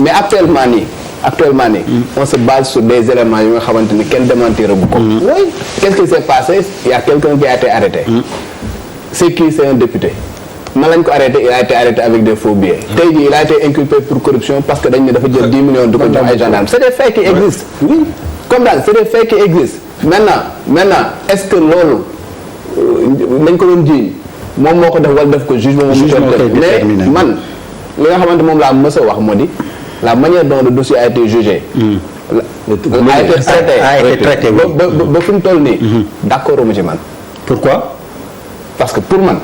mais actuellement nii on se base sur des éléments yu nga xamante ni kenn démentir bu ko. oui qu'est-ce qui s'est passé il y a quelqu'un qui a été arrêté. c'est qui? C'est un député. nan lañ ko arrêté il a été arrêté avec des faux billets. tey jii il a été inculpé pour corruption parce que dañ ne dafa jël 10 millions di ko jox ay gendarmes. c'est des faits qui existent. oui comme daal c'est des faits qui existent. maintenant est-ce que loolu dañ ko doon jiiñ moom moo ko def wala def ko jugement moom mais man li nga xamante moom laa mës a wax moo di la manière dont le dossier a été jugé. a été traité ba fi mu toll nii. d'accord mu ci man. pourquoi? parce que pour man.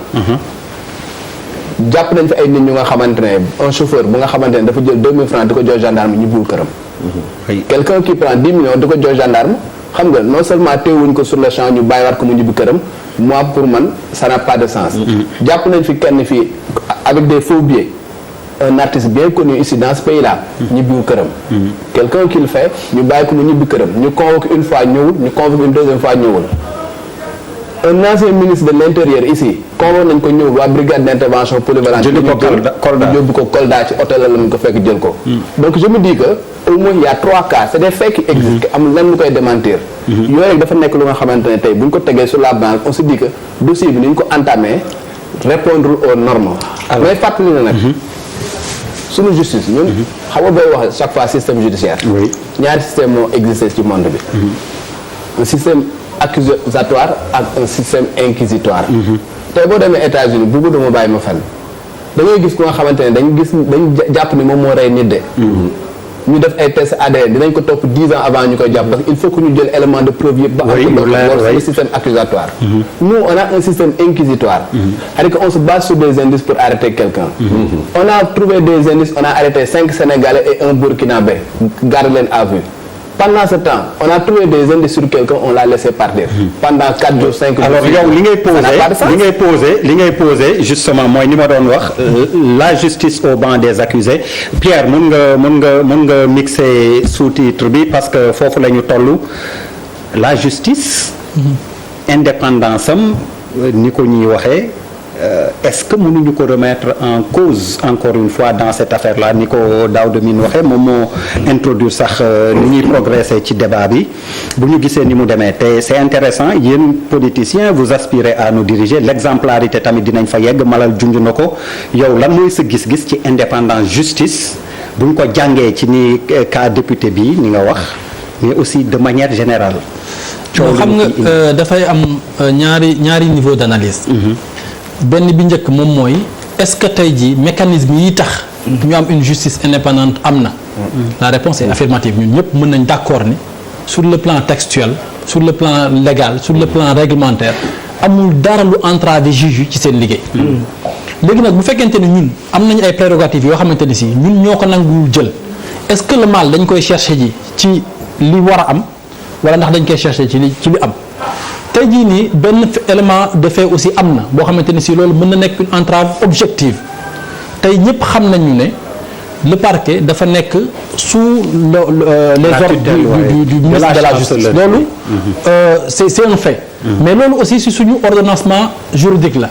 jàpp nañ fi ay nit ñu nga xamante ne un chauffeur bu nga xamante ne dafa jël 2000 francs di ko jox gendarme ñibbiwul këram. quelqu'un qui prend 10 millions di ko jox gendarme xam nga non seulement teewuñ ko sur le champ ñu bàyyiwaat ko mu ñibbi këram moi pour man ça n'a pas de sens. jàpp nañ fi kenn fii avec des faux billets un artiste bien connu ici dans ce pays là. ñibbiwul këram. quelqu'un qui le fait ñu bàyyi ko mu ñibbi këram ñu convoque une fois ñëwul ñu convoque une deuxième fois ñëwul. un ancien ministre de l'intérieur ici convoqué nañ ko ñëw waa brigade d'intervention polyvalente yóbbu ko Kolda ci hôtel la lañ ko fekk jël ko. donc je me dis que au moins il y a 3 cas c'est des faits qui existent amul lenn lu koy démentir. yooyu rek dafa nekk lu nga xamante ne tey bu ñu ko tegee sur la balance on se dit que dossier bi ni ñu ko entamé répondre aux normes. mais fàttali na nag. suñu justice ñun. xam nga bay wax chaque fois système judiciaire. ñaari système moo existé ci monde bi. un système accusatoire ak un système inquisitoire. tey boo demee États-Unis buggu dama bàyyi ma fenn da ngay gis ku nga xamante ne dañ jàpp ni moom moo rey nit de. ñu def ay test ADN dinañ ko topp 10 ans avant ñu koy jàpp parce que il faut que ñu jël élément de preuve yëpp. ba am le système accusatoire. nous on a un système inquisitoire. c'est-à-dire qu'on se base sur des indices pour arrêter quelqu'un. on a trouvé des indices on a arrêté 5 Sénégalais et un Burkinabé garde leen à vue. Pendant ce temps on a trouvé des indices sur quelqu'un on l'a laissé partir. pendant 4 jours 5 jours. alors yow li ngay posé justement mooy ni ma doon wax la justice au banc des accusés Pierre mun nga mixer sous-titre bi parce que foofu la ñu toll la justice. indépendance am ni ko ñuy waxee. est-ce que mënuñu ko remettre en cause encore une fois dans cette affaire-là ni ko Daouda Mine waxee moom moo introduire sax ni ñuy progresser ci débat bi bu ñu gisee ni mu demee te c'est intéressant yéen politiciens vous aspirez à nous diriger l'exemplarité tamit dinañ fa yegg Malal junj na ko yow lan mooy sa gis-gis ci indépendance justice bu ñu ko jàngee ci ni cas député bi ni nga wax mais aussi de manière générale. xam nga dafay am ñaari niveau d'analyse. benn bi njëkk moom mooy est-ce que tey jii mécanisme yi tax ñu am une justice indépendante am na. la réponse est affirmative ñun ñëpp mën nañ d'accord ni sur le plan textuel sur le plan légal sur le plan réglementaire amul dara lu entraver juge yi ci seen liggéey. léegi nag bu fekkente ni ñun am nañu ay prérogatives yoo xamante ni si ñun ñoo ko nanguwul jël est-ce que le mal dañ koy chercher ji ci li war a am wala ndax dañ koy chercher ci li am. tey jii nii benn élément de fait aussi am na boo xamante ni si loolu mën na nekk une entrave objective tey ñëpp xam nañu ne le parquet dafa nekk sous les ordres du ministre de la justice loolu c'est un fait mais loolu aussi si suñu ordonnancement juridique la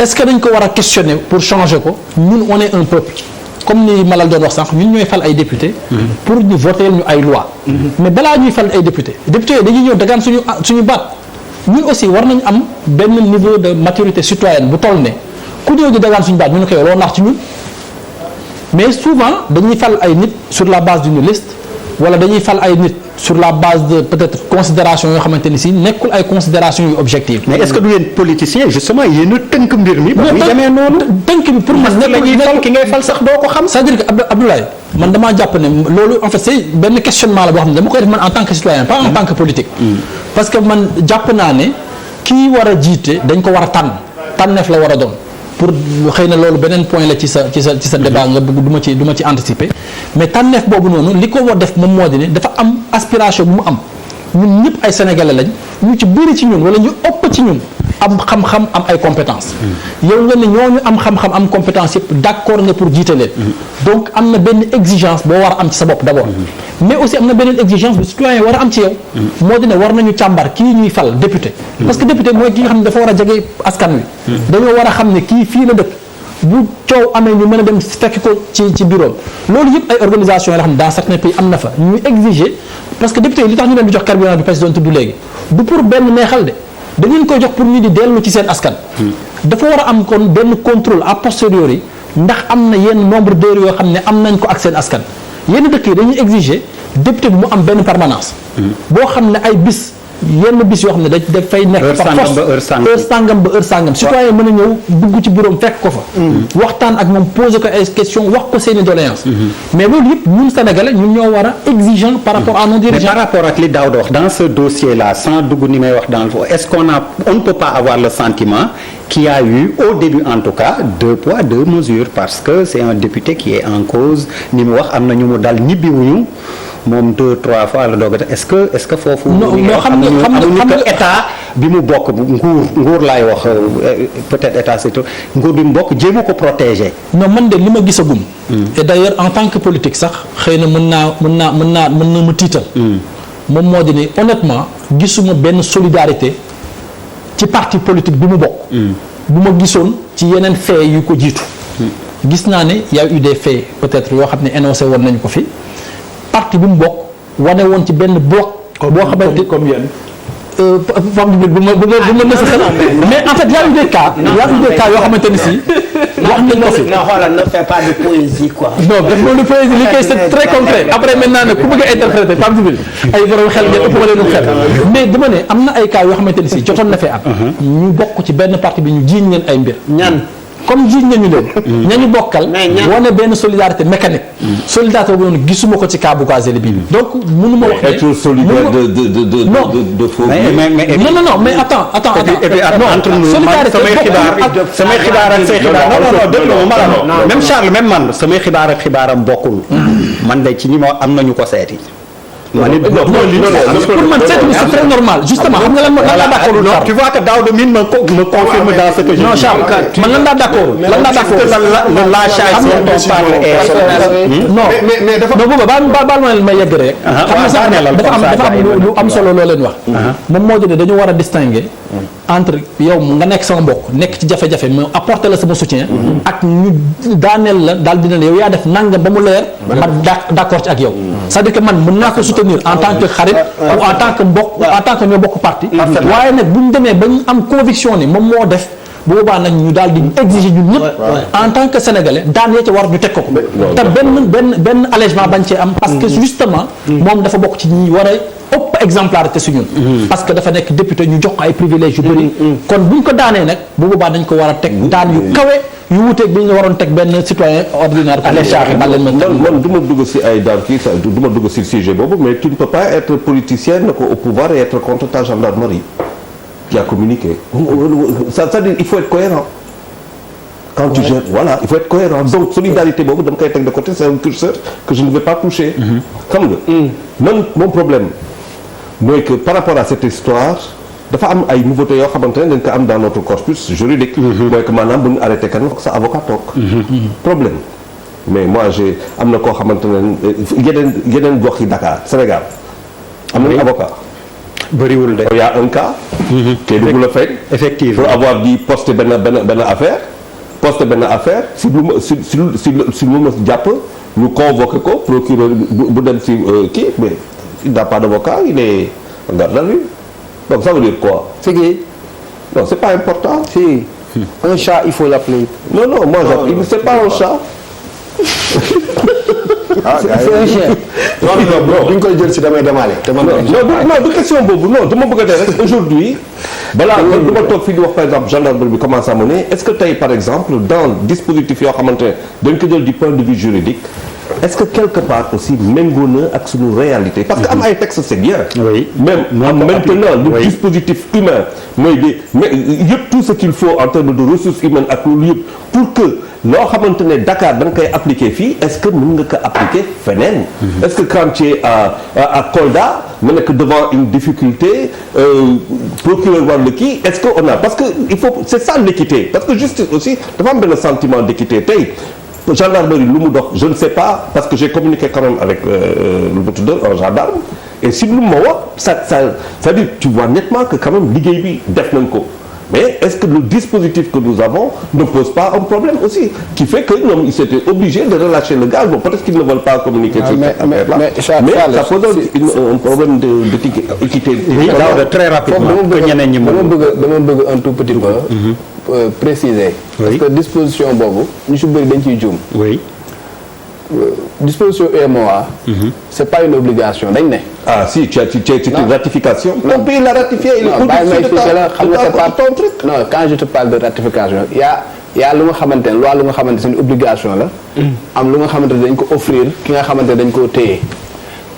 est-ce que dañ ko war a questionner pour changer ko ñun on est un peuple comme ni Malal doon wax sànq ñun ñooy fal ay député pour ñu voter ñu ay loi mais balaa ñuy fal ay député yooyu dañuy ñëw dagaan suñu baat ñun aussi war nañu am benn niveau de maturité citoyenne bu toll ne ku ñëw di dagaan suñu baat ñu ne ko yow loo nax ci ñun mais souvent dañuy fal ay nit sur la base d'une liste wala dañuy fal ay nit sur la base de peut-être considération yoo xamante ni si nekkul ay considération yu objectives. mais est-ce que du yéen politicien justement yéen a tënk mbir mi. ba muy demee noonu tënk bi pour man nekkul ki ngay fal sax doo ko xam. c'est-à-dire que Abdoulaye man damaa jàpp ne loolu en fait c'est benn questionnement la boo xam ne dama koy def man en tant que citoyen pas en tant que politique. parce que man jàpp naa ne kii war a jiite dañ ko war a tànneef la war a doon. pour xëy na loolu beneen point la ci sa débat nga bëgg du ma ci anticiper mais tànneef boobu noonu li ko war def moom moo di ne dafa am aspiration bu mu am ñun ñëpp ay sénégalais lañ ñu ci bëri ci ñun wala ñu ëpp ci ñun am xam-xam am ay compétences. yow nga ne ñooñu am xam-xam am compétence yëpp d'accord nga pour jiite leen. donc am na benn exigence boo war a am ci sa bopp d'abord. mais aussi am na beneen exigence bu citoyen war a am ci yow. moo di ne war nañu càmbar kii ñuy fal député. parce que député mooy ki nga xam ne dafa war a jege askan wi. dañoo war a xam ne kii fii la dëkk bu coow amee ñu mën a dem fekk ko ci bureau loolu yëpp ay organisation yoo xam ne dans certains pays am na fa ñuy exiger parce que député yi li tax ñu leen di jox carburant bi parce que doon tudd léegi du pour benn neexal de dañu koy jox pour ñu di dellu ci seen askan. dafa war a am kon benn contrôle a posteriori ndax am na yenn nombre d'heures yoo xam ne am nañ ko ak seen askan yenn dëkk yi dañuy exiger député bi mu am benn permanence. boo xam ne ay bis. yenn bis yoo xam ne dafay nekk par force heure sangam ba heure sangam citoyen mën a ñëw dugg ci bureau fekk ko fa waxtaan ak moom poser ko ay question wax ko seeni doléance mais loolu yëpp ñun sénégalais ñun ñoo war a exigeant par rapport à nos dirigeants. mais par rapport ak li Daouda wax dans ce dossier là sans dugg ni may wax dans le fond est-ce qu'on ne peut pas avoir le sentiment qu'il y a eu au début en tout cas 2 poids 2 mesures parce que c'est un député qui est en cause ni mu wax am na ñu mu dal ñibbiwuñu moom 2-3 fois la doog a est-ce que foofu. non xam nga état bi mu bokk nguur laay wax peut-être état c'est nguur bi mu bokk jéem a ko protéger. non man de li ma gisagum. et d'ailleurs en tant que politique sax xëy na mën na ma tiital. moom moo di ne honnêtement gisuma benn solidarité ci parti politique bi mu bokk. bu ma gisoon ci yeneen faits yu ko jiitu. gis naa ne y a eu des faits peut-être yoo xam ne énoncé woon nañu ko fi. parti bi mu bokk wane woon ci benn bloc. boo xamante comme yéen. bu ma mais en fait y a eu des cas. y a eu des cas yoo xamante ni si. wax nañ ko fi non xoolal ne fais pas de poésie quoi. non def loolu poésie li koy c'est très concret après maintenant nag ku bëgg a interpréter Pape Djibril ay borom xel ngeen ëpp ma leen xel mais dama ne am na ay cas yoo xamante ni si jotoon na fee am. ñu bokk ci benn parti bi ñu jiiñ leen ay mbir. ñaan. comme jiiñ nañu leen. ñañu bokkal. wane benn solidarité mécanique. solidarité boobu noonu gisuma ko ci cas Bougazelli bi. donc mënu ma wax ne. être solidaire de faux. non mais attends. et puis entre nous samay xibaar ak say xibaar non dégg nga même Charles même man samay xibaar ak xibaaram bokkul. man de ci ñi ma am nañu ko seeti. pour man c'est très normal justement xam nga lan laa d'accord non tu vois que Daouda Mine me confirme dans ce que je dis. non Charles man lan laa d'accord le lâchage dont on parle non mais dafa booba baal ma leen may yegg rek xam nga sax dafa am lu am solo loo leen wax moom moo di ne dañu war a distinguer entre yow nga nekk sama mbokk nekk ci jafe-jafe mais apporter la sama soutien ak ñu daaneel la daal dina yow yaa def nangam ba mu leer ma d'accord ci ak yow c'est-à-dire que man mën naa ko soutenir en tant que xarit ou en tant que mbokk ou en tant que ñoo bokk parti waaye nag bu ñu demee ba ñu am conviction ni moom moo def bu boobaa nag ñu daal di exiger ñun ñëpp en tant que sénégalais daan yee ca war ñu teg ko te benn allègement bañ cee am parce que justement moom dafa bokk ci ñi war a ëpp exemplarité su ñun parce que dafa nekk député ñu jox ko ay privilèges yu bëri kon buñ ko daanee nag bu boobaa dañ ko war a teg daan yu kawe yu wuteeg bi ñu waroon teg benn citoyen ordinaire man du ma dugg si ay daan kii du ma dugg si sujet boobu mais tu ne peux pas être politicien au pouvoir et être contre ta gendarmerie qui a communiqué ça veut dire il faut être cohérent quand tu gères voilà il faut être cohérent donc solidarité boobu dama koy teg de côté c'est un curseur que je ne vais pas toucher xam nga man mon problème mooy que par rapport à cette histoire dafa am ay nouveautés yoo xamante ne dañ ko am dans notre corpus juridique mooy que maanaam bu ñu arrêté kenn foog sa avocat toog problème mais moi j'ai am na koo xamante ne yeneen gox yi Dakar Sénégal am nañu avocat bëriwul de. il y a un cas. te dugg la fekk. effectivement pour avoir dit poster benn affaire. poster benn affaire si lu ma si lu ma jàpp ñu convoqué ko procureur bu dem si kii mais il n'a pas d'avocat il est en garde à vue donc ça veut dire quoi. c'est que non c'est pas important. si un chat il faut l'appeler. non moi c'est pas un chat. c'est un chien. non duñ koy jël si damay demaale. non du question boobu non dama bëgg a dee rek aujourd'hui balaa du ma toog fii di wax par exemple gendarmerie bi comment ça mener est-ce que tey par exemple dans dispositif yoo xamante ne dañ ko jël du point de vue juridique est-ce que quelque part aussi méngoo na ak suñu réalité parce que am ay textes c'est bien. oui même maintenant le dispositif humain mooy de mais yëpp tout ce qu'il faut en termes de ressources humaines ak loolu yëpp pour que loo xamante ne Dakar da nga koy appliquer fii est-ce que mën nga ko appliquer feneen. est-ce que quand tu es à Kolda nga nekk devant une difficulté procureur war la kii est-ce que on a parce que il faut c'est ça l'équité parce que justice aussi dafa am benn sentiment d'équité tey. gendarmerie lu mu dox je ne sais pas parce que j'ai communiqué quand même avec lu mu tudd un gendarme et si lu ma wax ça dire tu vois nettement que quand même liggéey bi def nañ ko mais est-ce que le dispositif que nous avons ne pose pas un problème aussi qui fait que ñoom ils étaient obligés de relâcher le gaz bon peut-être qu'ils ne veulent pas communiquer sur cette affaire-là mais ça pose un problème d'équité. très rapidement que ñeneen ñi dama bëgg un tout petit peu préciser. Parce que disposition boobu ñu si bëri dañ ciy juum. oui. disposition UEMOA. C'est pas une obligation dañ ne. ah si tu as une ratification. Non. Ton pays l'a ratifié. Il est au-dessus de ton truc. Non, quand je te parle de ratification y a lu nga xamante ne loi lu nga xamante c'est une obligation la. am lu nga xamante ne dañ ko offrir ki nga xamante ne dañ koo téye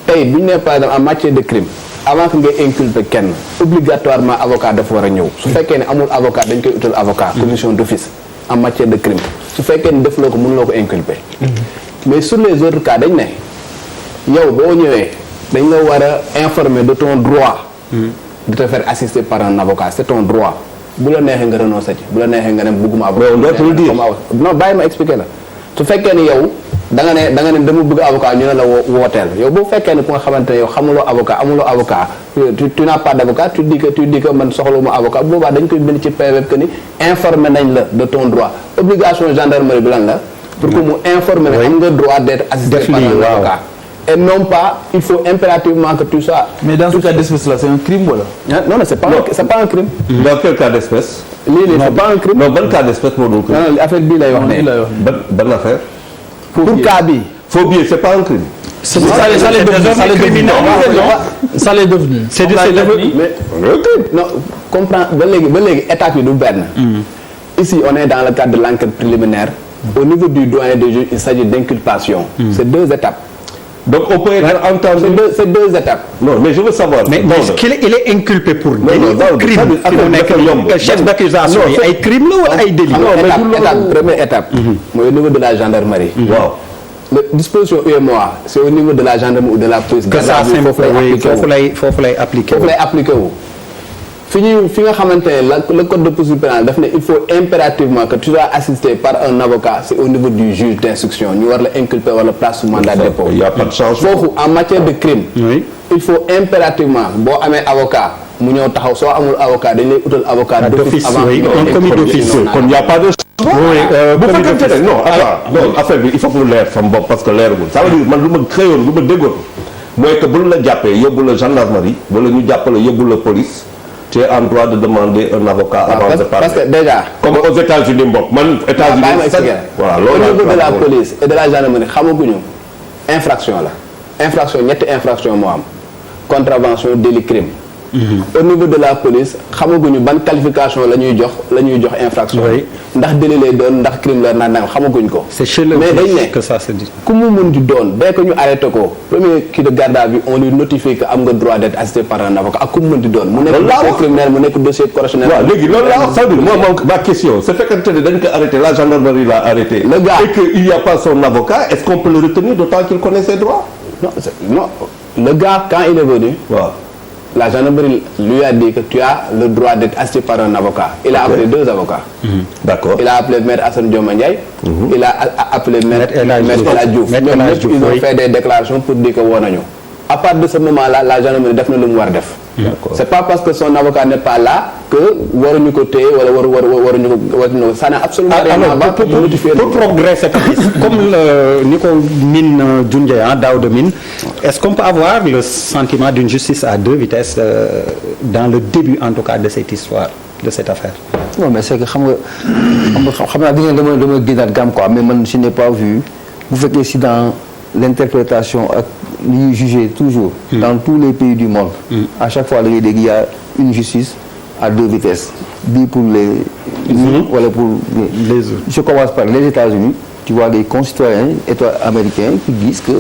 tey bu ñu nee par exemple en matière de crime avant que ngay inculper kenn obligatoirement avocat dafa war a ñëw su fekkee ne amul avocat dañ koy utal avocat commission d'office en matière de crime su fekkee ne defloo ko mënuloo ko inculper. mais sur les autres cas dañ ne yow boo ñëwee dañ la war a informer de ton droit de te faire assister par un avocat c'est ton droit bu la neexee nga renoncer ci bu la neexee nga dem bëgguma avocat non bàyyi ma expliquer la su fekkee ne yow da nga ne dama bëgg avocat ñu ne la wooteel yow boo fekkee ne ku nga xamante ne yow xamuloo avocat amuloo avocat tu n'as pas d'avocat tu dis que man soxluma avocat boobaa dañ koy bind ci PV que ni informer nañ la de ton droit obligation gendarmerie bi lan la pour que mu informer ne am nga droit d'être assisté par un avocat et non pas il faut impérativement que tu sois. Mais dans ce cas d'espèce là c'est un crime wala. Non c'est pas un crime. Dans quel cas d'espèce. lii c'est pas un crime. non ban cas d'espèce moo doon crime. non affaire bii lay wax ne. ban affaire. pour cas bi. faux billet c'est pas un crime. ça l'est devenu. C'est devenu. mais non comprends ba léegi étape yi du benn. Ici on est dans le cadre de l'enquête préliminaire. Au niveau du doyen des juges il s'agit d'inculpation. C'est deux étapes. Donc on peut être entendu. C'est deux étapes. Non mais je veux savoir. mais il est inculpé pour crime. chef d'accusation yi ay crime la wala ay délit. Première étape. mooy au niveau de la gendarmerie. waaw. la disposition UEMOA c'est au niveau de la gendarmerie ou de la police. que ça foofu lay appliqué wu. fi nga xamante ne le code de procédure pénale daf ne il faut impérativement que tu sois assisté par un avocat c'est au niveau du juge d'instruction ñu war la inculper wala place sous mandat de dépôt. Il y a pas de chance. foofu en matière de crime. Oui. Il faut impérativement boo amee avocat mu ñëw taxaw soo amul avocat dañ lay utal avocat d'office avant un commis d'office kon il y a pas de bu fekkente ne non attends non affaire bi il faut que lu leer sama bopp parce que leeragul ça veut dire man lu ma xëyoon lu ma déggoon mooy que bu la jàppee yóbbu la gendarmerie wala ñu jàppale yóbbu la police tu es en droit de demander un avocat avant de parler. Parce que déjà comme aux États-Unis mbokk man États-Unis voilà loolu au niveau de la police et de la gendarmerie xamaguñu infraction la infraction ñetti infraction moo am contravention délit crime. Au niveau de la police xamaguñu ban qualification la ñuy jox infraction. ndax délit lay doon ndax crime la naan xamaguñ ko. c'est chez le juge que ça se dit. ku mu mun di doon dès que ñu arrêté ko premier kii de garde à vue on lui notifie que am nga droit d'être assisté par un avocat ak ku mu mun di doon. mu nekk dossier criminel mu nekk dossier correctionnel. waaw léegi loolu laa wax ça veut dire moi ma question c'est fekkente ne dañ ko arrêté la gendarmerie l'a arrêté. le gars et que il y a pas son avocat est-ce qu'on peut le retenir d'autant qu'il connaît ses droits. non le gars quand il est venu. waaw. La gendarmerie lui a dit que tu as le droit d'être assisté par un avocat. Il a appelé deux avocats. D'accord. Il a appelé Maître Assane Dioma Ndiaye. Il a appelé Maître El Hadji Diouf. Ils ont fait des déclarations pour dire que woo nañu. À partir de ce moment-là la gendarmerie def na lu mu war a def. C'est pas parce que son avocat n'est pas là que waruñu ko téye wala waruñu ko ça n'a absolument rien à voir pour progresser comme ni ko Mine junjee Daouda Mine est-ce qu'on peut avoir le sentiment d'une justice à deux vitesses dans le début en tout cas de cette histoire de cette affaire. Non mais c'est que xam naa dama génnaat gamme quoi mais man je n'ai pas vu bu fekkee si dans l'interprétation ak li ñuy juger toujours dans tous les pays du monde à chaque fois da ngay dégg il y a une justice à deux vitesses bii pour les wala pour les autres. Je commence par les États-Unis tu vois des concitoyens américains qui disent que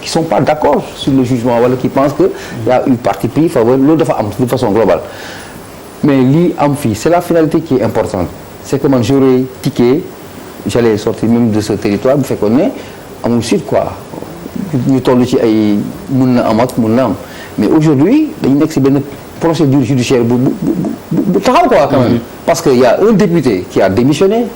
qui sont pas d'accord sur le jugement wala qui pensent que il y a une partie pris faveur loolu dafa am de façon globale mais lii am fii c'est la finalité qui est importante c'est que man j'aurais tiqué j'allais sortir même de ce territoire bu fekkoon ne amul suite quoi ñu toll ci ay mun na am ak mun na am mais aujourd'hui dañu nekk ci benn procédure judiciaire bu taxaw quoi quand même parce que il y a un député qui a démissionné